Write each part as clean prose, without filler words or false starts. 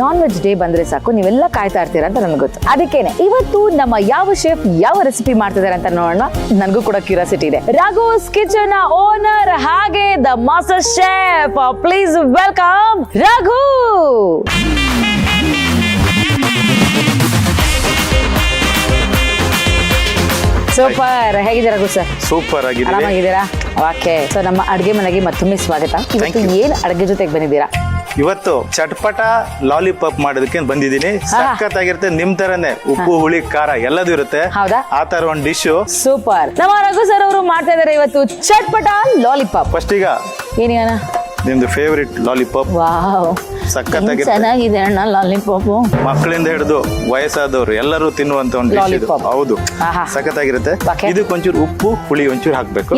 Non veg day ಬಂದ್ರೆ ಸಾಕು ನೀವೆಲ್ಲ ಕಾಯ್ತಾ ಇರ್ತೀರಾ ಅಂತ ನನಗೆ ಗೊತ್ತು. ಅದಕ್ಕೇನೆ ಇವತ್ತು ನಮ್ಮ ಯಾವ ಶೆಫ್ ಯಾವ ರೆಸಿಪಿ ಮಾಡ್ತಿದ್ದಾರೆ ಅಂತ ನೋಡೋಣ. ನನಗೂ ಕೂಡ ಕ್ಯೂರಿಯಾಸಿಟಿ ಇದೆ. ರಘುಸ್ ಕಿಚನ್ ಓನರ್ ಹಾಗೆ the master chef, please welcome Raghu. Super, ಹೇಗಿದ್ದೀರಾ ರಘು ಸರ್? ಸೂಪರ್ ಆಗಿದ್ದೀವಿ. ಆರಾಮಾಗಿದ್ದೀರಾ? ಓಕೆ. ಸೊ ನಮ್ಮ ಅಡುಗೆ ಮನೆಗೆ ಮತ್ತೊಮ್ಮೆ ಸ್ವಾಗತ. ಇವತ್ತು ಏನ್ ಅಡುಗೆ ಜೊತೆಗೆ ಬಂದಿದ್ದೀರಾ? ಇವತ್ತು ಚಟ್ಪಟ ಲಾಲಿಪಾಪ್ ಮಾಡೋದಕ್ಕೆ ಬಂದಿದ್ದೀನಿ. ಸಖತ್ತಾಗಿರುತ್ತೆ. ನಿಮ್ ತರನೇ ಉಪ್ಪು ಹುಳಿ ಖಾರ ಎಲ್ಲದೂ ಇರುತ್ತೆ. ಹೌದಾ? ಆ ತರ ಒಂದು ಡಿಶ್. ಸೂಪರ್. ನಮ್ಮ ರಘು ಸರ್ ಅವರು ಮಾಡ್ತಾ ಇದಾರೆ ಇವತ್ತು ಚಟ್ಪಟ ಲಾಲಿಪಾಪ್. ಫಸ್ಟ್ ಈಗ ಏನಿಗಾನ ನಿಮ್ದು ಫೇವರಿಟ್ ಲಾಲಿಪಾಪ್. ವಾವ್, ಸಖತ್ತಾಗಿರುತ್ತೆ. ಚೆನ್ನಾಗಿದೆ ಅಣ್ಣ ಲಾಲಿಪಾಪ್. ಮಕ್ಕಳಿಂದ ಹಿಡಿದು ವಯಸ್ಸಾದವರು ಎಲ್ಲರೂ ತಿನ್ನುವಂತ ಒಂದು ಡಿಶ್ ಇದು. Lollipop. ಹೌದು, ಆಹಾ. ಸಖತ್ತಾಗಿರುತ್ತೆ. Okay. ಇದಕ್ಕೆ ಒಂಚೂರು ಉಪ್ಪು ಹುಳಿ ಒಂಚೂರು ಹಾಕ್ಬೇಕು.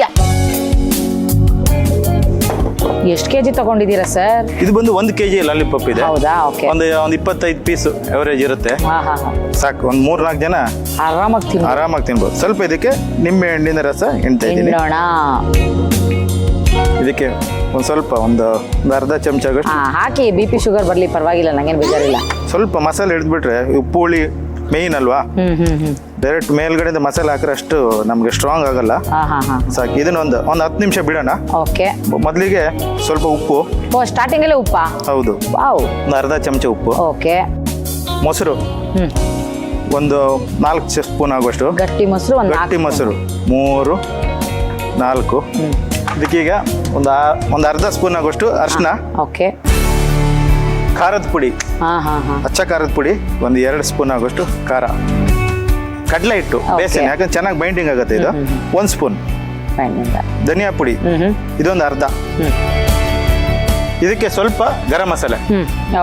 ಎಷ್ಟು ಕೆಜಿ ತಗೊಂಡಿದ್ದೀರಾ ಸರ್? ಇದು ಬಂದು 1 kg ಲಾಲಿಪಾಪ್ ಇದೆ. ಹೌದಾ? ಓಕೆ. ಒಂದು 25 ಪೀಸ್ ಅವರೇಜ್ ಇರುತ್ತೆ. ಸಾಕು, ಒಂದ್ 3-4 ಜನ ಆರಾಮಾಗಿ ತಿನ್ಬೋದು. ಸ್ವಲ್ಪ ಇದಕ್ಕೆ ನಿಂಬೆ ಹಣ್ಣಿನ ರಸ ಎಣ್ತಾ ಇದ್ದೀನಿ. ಇದಕ್ಕೆ ಒಂದ್ ಸ್ವಲ್ಪ ಒಂದು ಅರ್ಧ ಚಮಚ ಹಾಕಿ. BP ಶುಗರ್ ಬರ್ಲಿ ಪರವಾಗಿಲ್ಲ, ನಂಗೇನು ಬೇಜಾರಿಲ್ಲ. ಸ್ವಲ್ಪ ಮಸಾಲೆ ಹಿಡಿದ್ಬಿಟ್ರೆ ಉಪ್ಪು ಹುಳಿ ಮೇಯ್ನ್ ಅಲ್ವಾ. ಡೈರೆಕ್ಟ್ ಮೇಲ್ಗಡೆಯಿಂದ ಮಸಾಲೆ ಹಾಕಿದ್ರೆ ಅಷ್ಟು ನಮ್ಗೆ ಸ್ಟ್ರಾಂಗ್ ಆಗಲ್ಲ. ಸಾಕು, ಇದನ್ನ ಒಂದು 10 ನಿಮಿಷ ಬಿಡೋಣ. ಓಕೆ. ಮೊದಲಿಗೆ ಸ್ವಲ್ಪ ಉಪ್ಪು. ಸ್ಟಾರ್ಟಿಂಗ್ ಅಲ್ಲೇ ಉಪ್ಪಾ? ಹೌದು. ವಾವ್. ಒಂದು ಅರ್ಧ ಚಮಚ ಉಪ್ಪು. ಓಕೆ. ಮೊಸರು ಒಂದು 4 ಸ್ಪೂನ್ ಆಗುವಷ್ಟು. ಗಟ್ಟಿ ಮೊಸರು ಗಟ್ಟಿ ಮೊಸರು 3, 4. ಇದಕ್ಕೀಗ ಒಂದು ಅರ್ಧ ಸ್ಪೂನ್ ಆಗುವಷ್ಟು ಅರಿಶಿನ. ಓಕೆ. ಖಾರದ ಪುಡಿ, ಅಚ್ಚ ಖಾರದ ಪುಡಿ ಒಂದು 2 ಸ್ಪೂನ್ ಆಗುವಷ್ಟು ಖಾರ. ಕಡಲೆ ಹಿಟ್ಟು ಬೇಸನ್, ಯಾಕಂದ್ರೆ ಚೆನ್ನಾಗಿ ಬೈಂಡಿಂಗ್ ಆಗುತ್ತೆ ಇದು. 1 ಸ್ಪೂನ್. ಧನಿಯಾ ಪುಡಿ ಇದೊಂದು ಅರ್ಧ. ಇದಕ್ಕೆ ಸ್ವಲ್ಪ ಗರಂ ಮಸಾಲೆ.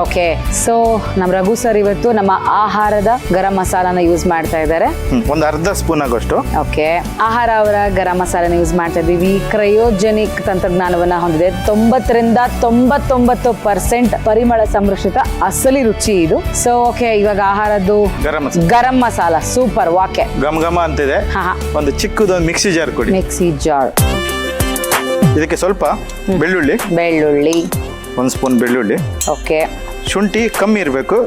ಓಕೆ. ಸೊ ನಮ್ಮ ರಘು ಸರ್ ಇವತ್ತು ನಮ್ಮ ಆಹಾರದ ಗರಂ ಮಸಾಲಾನ ಯೂಸ್ ಮಾಡ್ತಾ ಇದ್ದಾರೆ. ಒಂದು ಅರ್ಧ ಸ್ಪೂನ್ ಆಗೋಷ್ಟು. ಓಕೆ. ಆಹಾರ ಅವರ ಗರಂ ಮಸಾಲಾನ ಯೂಸ್ ಮಾಡ್ತಾ ಇದೀವಿ. ಕ್ರಯೋಜೆನಿಕ್ ತಂತ್ರಜ್ಞಾನವನ್ನ ಹೊಂದಿದೆ. 90ರಿಂದ 99% ಪರಿಮಳ ಸಂರಕ್ಷಿತ ಅಸಲಿ ರುಚಿ ಇದು. ಸೊ ಓಕೆ, ಇವಾಗ ಆಹಾರದ್ದು ಗರಂ ಮಸಾಲ ಸೂಪರ್. ವಾಕೆ ಗಮ್ ಘಮ ಅಂತಿದೆ. ಒಂದು ಚಿಕ್ಕದೊಂದು ಮಿಕ್ಸಿ ಜಾರ್ ಕೊಡಿ. Mixie jar. ಇದಕ್ಕೆ ಸ್ವಲ್ಪ ಬೆಳ್ಳುಳ್ಳಿ 1 ಸ್ಪೂನ್ ಬೆಳ್ಳುಳ್ಳಿ. ಓಕೆ. ಶುಂಠಿ ಕಮ್ಮಿ ಇರಬೇಕು,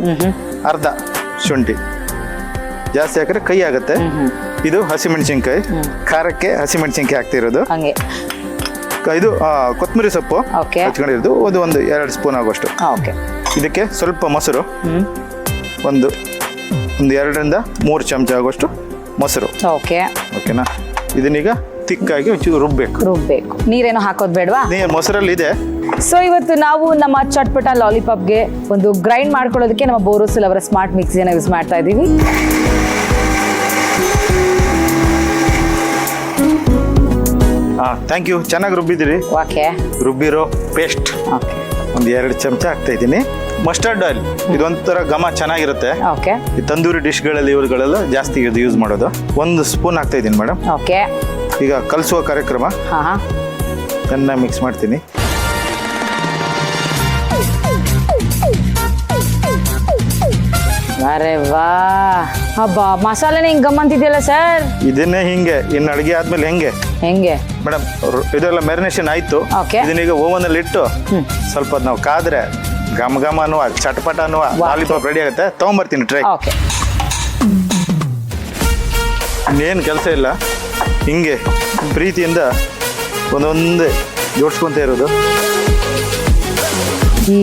ಅರ್ಧ ಶುಂಠಿ. ಜಾಸ್ತಿ ಹಾಕಿದ್ರೆ ಕೈ ಆಗುತ್ತೆ. ಇದು ಹಸಿಮೆಣಸಿನ್ಕಾಯಿ, ಖಾರಕ್ಕೆ ಹಸಿಮೆಣಸಿನ್ಕಾಯಿ ಹಾಕ್ತಿರೋದು. ಹಂಗೆ. ಇದು ಕೊತ್ತಂಬರಿ ಸೊಪ್ಪು ಹಚ್ಕೊಂಡಿರೋದು, ಒಂದು 2 ಸ್ಪೂನ್ ಆಗೋಷ್ಟು. ಓಕೆ. ಇದಕ್ಕೆ ಸ್ವಲ್ಪ ಮೊಸರು, ಒಂದು 2ರಿಂದ 3 ಚಮಚ ಆಗೋಷ್ಟು ಮೊಸರು. ಓಕೆ. ಓಕೆನಾ? ಇದನ್ನೀಗ ತಿಕ್ಕಾಗಿ ಒಂಚೂರು ರುಬ್ಬೇಕು. ನೀರೇನು ಹಾಕೋದು ಬೇಡವಾ? ನೀರು ಮೊಸರಲ್ಲಿ ಇದೆ. ಸೊ ಇವತ್ತು ನಾವು ನಮ್ಮ ಚಟ್ಪಟ ಲಾಲಿಪಾಪ್ಗೆ ಒಂದು ಗ್ರೈಂಡ್ ಮಾಡ್ಕೊಳ್ಳೋದಕ್ಕೆ ನಮ್ಮ ಬೋರೋಸಿಲ್ ಅವರ ಸ್ಮಾರ್ಟ್ ಮಿಕ್ಸಿಯನ್ನು ಯೂಸ್ ಮಾಡ್ತಾ ಇದ್ದೀವಿ. Thank you. ಚೆನ್ನಾಗಿ ರುಬ್ಬಿದ್ದೀರಿ. ಓಕೆ. ರುಬ್ಬಿರೋ ಪೇಸ್ಟ್ ಒಂದು 2 ಚಮಚ ಹಾಕ್ತಾ ಇದ್ದೀನಿ. ಮಸ್ಟರ್ಡ್ ಆಯಿಲ್ ಇದೊಂಥರ ಘಮ ಚೆನ್ನಾಗಿರುತ್ತೆ. ಓಕೆ. ಈ ತಂದೂರಿ ಡಿಶ್ಗಳಲ್ಲಿ ಇವುಗಳೆಲ್ಲ ಜಾಸ್ತಿ ಇದು ಯೂಸ್ ಮಾಡೋದು. 1 ಸ್ಪೂನ್ ಹಾಕ್ತಾ ಇದ್ದೀನಿ ಮೇಡಮ್. ಓಕೆ. ಈಗ ಕಲಿಸುವ ಕಾರ್ಯಕ್ರಮ. ಚೆನ್ನಾಗಿ ಮಿಕ್ಸ್ ಮಾಡ್ತೀನಿ. ಅರೆ ವಾ, ಹಬ್ಬ ಮಸಾಲೆನೇ ಹಿಂಗೆ ಗಮ್ಮಂತಿದೆಯಲ್ಲ ಸರ್. ಇದನ್ನೇ ಹಿಂಗೆ ಇನ್ನು ಅಡುಗೆ ಆದ್ಮೇಲೆ ಹೆಂಗೆ ಮೇಡಮ್ ಇದೆಲ್ಲ ಮ್ಯಾರಿನೇಷನ್ ಆಯ್ತು. ಇದನ್ನೀಗ ಓವನ್ ಅಲ್ಲಿ ಇಟ್ಟು ಸ್ವಲ್ಪ ನಾವು ಕಾದ್ರೆ ಘಮ ಅನ್ನುವ ಚಟ್ಪಟ ಅನ್ನುವ ಲಾಲಿಪಾಪ್ ರೆಡಿ ಆಗುತ್ತೆ. ತಗೊಂಬರ್ತೀನಿ ಟ್ರೈ. ಇನ್ನೇನು ಕೆಲಸ ಇಲ್ಲ, ಹಿಂಗೆ ಪ್ರೀತಿಯಿಂದ ಒಂದೊಂದೇ ಜೋಡಿಸ್ಕೊಂತ ಇರೋದು. ಈ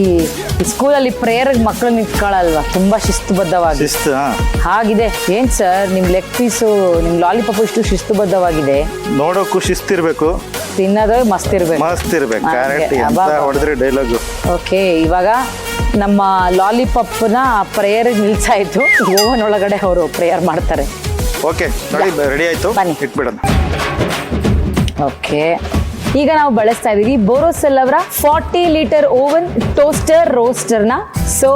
ಸ್ಕೂಲಲ್ಲಿ ಪ್ರೇಯರ್ ಮಕ್ಕಳು ನಿಂತ್ಕೊಳ್ಳಲ್ವಾ, ತುಂಬಾ ಶಿಸ್ತುಬದ್ಧವಾಗಿ. ಶಿಸ್ತು ಹಾಗಿದೆ. ಏನ್ ಸರ್ ನಿಮ್ ಲೆಗ್ ಪೀಸು, ನಿಮ್ ಲಾಲಿಪಾಪ್ ಇಷ್ಟು ಶಿಸ್ತುಬದ್ಧವಾಗಿದೆ. ನೋಡೋಕ್ಕೂ ಶಿಸ್ತಿರ್ಬೇಕು, ತಿನ್ನೋದು ಮಸ್ತ್ ಇರ್ಬೇಕು. ಹೊಡೆದ್ರೆ ಡೈಲಾಗು. ಓಕೆ. ಇವಾಗ ನಮ್ಮ ಲಾಲಿಪಾಪ್ನ ಪ್ರೇಯರ್ ನಿಲ್ಸಾಯ್ತು. ಓವನ್ ಒಳಗಡೆ ಅವರು ಪ್ರೇಯರ್ ಮಾಡ್ತಾರೆ. ಓಕೆ ನೋಡಿ, ರೆಡಿ ಆಯ್ತು, ಇಟ್ಬಿಡೋಣ. ಓಕೆ. ಈಗ ನಾವು ಬಳಸ್ತಾ ಇದೀವಿ ಬೋರೋಸಿಲ್ ಅವರ 40 ಲೀಟರ್ ಓವನ್ ಟೋಸ್ಟರ್ ರೋಸ್ಟರ್ನ. ಸೊ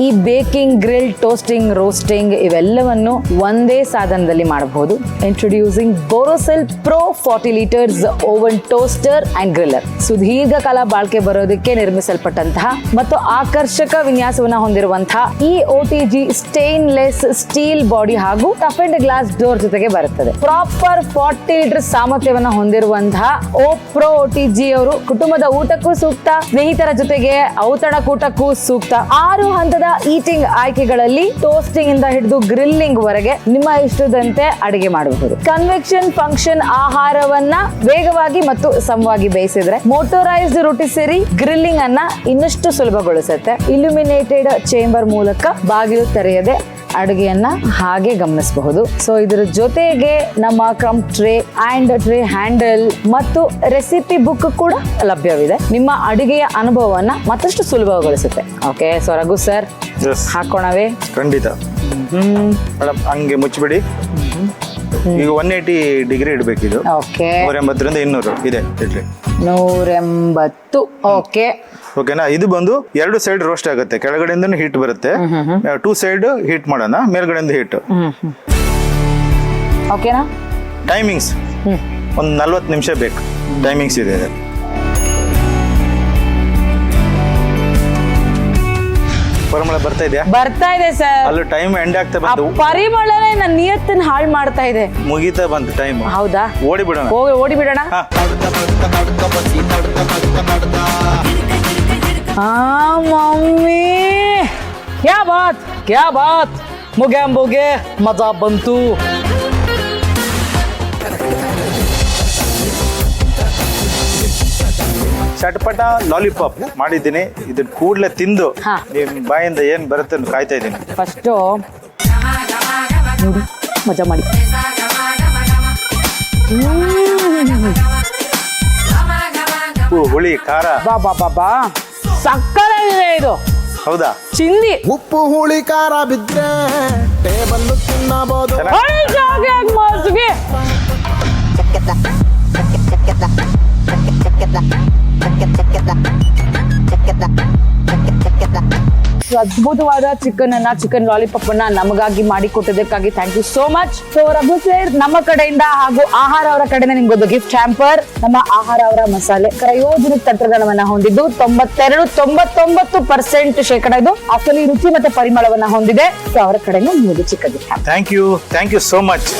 ಈ ಬೇಕಿಂಗ್, ಗ್ರಿಲ್, ಟೋಸ್ಟಿಂಗ್, ರೋಸ್ಟಿಂಗ್ ಇವೆಲ್ಲವನ್ನು ಒಂದೇ ಸಾಧನದಲ್ಲಿ ಮಾಡಬಹುದು. Introducing Borosil pro 40 litres oven toaster and ಗ್ರಿಲ್ಲರ್. ಸುದೀರ್ಘ ಕಾಲ ಬಾಳ್ಕೆ ಬರೋದಕ್ಕೆ ನಿರ್ಮಿಸಲ್ಪಟ್ಟಂತಹ ಮತ್ತು ಆಕರ್ಷಕ ವಿನ್ಯಾಸವನ್ನ ಹೊಂದಿರುವಂತಹ ಈ OTG ಸ್ಟೇನ್ಲೆಸ್ ಸ್ಟೀಲ್ ಬಾಡಿ ಹಾಗೂ ಟಫ್ ಅಂಡ್ ಗ್ಲಾಸ್ ಡೋರ್ ಜೊತೆಗೆ ಬರುತ್ತದೆ. ಪ್ರಾಪರ್ 40 ಲೀಟರ್ ಸಾಮರ್ಥ್ಯವನ್ನ ಹೊಂದಿರುವಂತಹ ಪ್ರೋ OTG ಅವರು ಕುಟುಂಬದ ಊಟಕ್ಕೂ ಸೂಕ್ತ, ಸ್ನೇಹಿತರ ಜೊತೆಗೆ ಔತಣ ಕೂಟಕ್ಕೂ ಸೂಕ್ತ. 6 ಹಂತದ ವಿಧವಾದ ಈಟಿಂಗ್ ಆಯ್ಕೆಗಳಲ್ಲಿ ಟೋಸ್ಟಿಂಗ್ ಇಂದ ಹಿಡಿದು ಗ್ರಿಲ್ಲಿಂಗ್ ವರೆಗೆ ನಿಮ್ಮ ಇಷ್ಟದಂತೆ ಅಡಿಗೆ ಮಾಡಬಹುದು. ಕನ್ವೆಕ್ಷನ್ ಫಂಕ್ಷನ್ ಆಹಾರವನ್ನ ವೇಗವಾಗಿ ಮತ್ತು ಸಮವಾಗಿ ಬೇಯಿಸಿದ್ರೆ ಮೋಟರೈಸ್ಡ್ ರೊಟಿಸೆರಿ ಗ್ರಿಲ್ಲಿಂಗ್ ಅನ್ನ ಇನ್ನಷ್ಟು ಸುಲಭಗೊಳಿಸುತ್ತೆ. ಇಲ್ಯುಮಿನೇಟೆಡ್ ಚೇಂಬರ್ ಮೂಲಕ ಬಾಗಿಲು ತೆರೆಯದೆ ಅಡುಗೆಯನ್ನ ಹಾಗೆ ಗಮನಿಸಬಹುದು. ಸೊ ಇದರ ಜೊತೆಗೆ ನಮ್ಮ crumb tray and tray handle ಮತ್ತು ರೆಸಿಪಿ ಬುಕ್ ಕೂಡ ಲಭ್ಯವಿದೆ. ನಿಮ್ಮ ಅಡುಗೆಯ ಅನುಭವವನ್ನ ಮತ್ತಷ್ಟು ಸುಲಭಗೊಳಿಸುತ್ತೆ. ಓಕೆ, ಸೊ ರಘು ಸರ್ ಹಾಕೋಣವೇ? ಖಂಡಿತ ಮೇಡಮ್, ಹಂಗೆ ಮುಚ್ಚಿಬಿಡಿ. ಈಗ 180 ಡಿಗ್ರಿ ಇಡಬೇಕಿದು. ಓಕೆ, 180ರಿಂದ 200 ಇದೆ ಇಡ್ಲಿ. 180. ಓಕೆ ಓಕೆನಾ. ಇದು ಬಂದು 2 ಸೈಡ್ ರೋಸ್ಟ್ ಆಗುತ್ತೆ. ಕೆಳಗಡೆಯಿಂದ ಹೀಟ್ ಬರುತ್ತೆ. 2 ಸೈಡ್ ಹೀಟ್ ಮಾಡೋಣ, ಮೇಲ್ಗಡೆಯಿಂದ ಹೀಟ್. ಓಕೆನಾ. ಟೈಮಿಂಗ್ಸ್ ಒಂದು 40 ನಿಮಿಷ ಬೇಕು. ಟೈಮಿಂಗ್ಸ್ ಇದೆ. ಪರಿಮಳ ಬರ್ತಾ ಇದೆಯಾ? ಬರ್ತಾ ಇದೆ ಸರ್. ಅಲ್ಲೂ ಟೈಮ್ ಎಂಡ್ ಆಗ್ತಾ ಬಂತು. ಪರಿಮಳನೇ ನನ್ನ ನಿಯತ್ತನ್ನ ಹಾಳು ಮಾಡ್ತಾ ಇದೆ. ಮುಗೀತಾ ಬಂತು ಟೈಮ್. ಹೌದಾ? ಓಡಿ ಬಿಡೋಣ. ಓಡಿ ಬಿಡೋಣ. ಮಮ್ಮಿ ಕ್ಯಾ ಬಾತ್ ಮುಗೆ ಮಜಾ ಬಂತು. ಚಟ್ಪಟ ಲಾಲಿಪಾಪ್ ಮಾಡಿದ್ದೀನಿ. ಇದನ್ನ ಕೂಡಲೇ ತಿಂದು ನಿಮ್ ಬಾಯಿಂದ ಏನ್ ಬರುತ್ತೆ ಅಂತ ಕಾಯ್ತಾ ಇದ್ದೀನಿ. ಫಸ್ಟು ನೋಡಿ, ಮಜಾ ಮಾಡಿ. ಹುಳಿ ಖಾರ ಬಾ ಸಕ್ಕತ್ತಾಗಿದೆ ಇದು. ಹೌದಾ? ಚಿಂದಿ ಉಪ್ಪು ಹುಳಿ ಖಾರ ಬಿದ್ರೆ ಟೇಬಲ್ ತಿನ್ನಬಹುದು. ಮಸ್ಗೆ ಅದ್ಭುತವಾದ ಚಿಕನ್ ಲಾಲಿಪಾಪ್ ಅನ್ನ ನಮಗಾಗಿ ಮಾಡಿಕೊಟ್ಟಿದ್ದಕ್ಕಾಗಿ thank you so much. So Raghu sir, ನಮ್ಮ ಕಡೆಯಿಂದ ಹಾಗೂ ಆಹಾರ ಅವರ ಕಡೆಯಿಂದ ನಿಮ್ಗೊಂದು ಗಿಫ್ಟ್ ಹ್ಯಾಂಪರ್. ನಮ್ಮ ಆಹಾರ ಅವರ ಮಸಾಲೆ ಕ್ರಯೋಜನಿಕ್ ತಂತ್ರಜ್ಞಾನವನ್ನ ಹೊಂದಿದ್ದು 99% ಶೇಕಡ ಇದು ಅಸಲಿ ರುಚಿ ಮತ್ತೆ ಪರಿಮಳವನ್ನ ಹೊಂದಿದೆ. ಸೊ ಅವರ ಕಡೆಯಿಂದ ನಿಮಗೆ ಚಿಕ್ಕ gift. Thank you so much.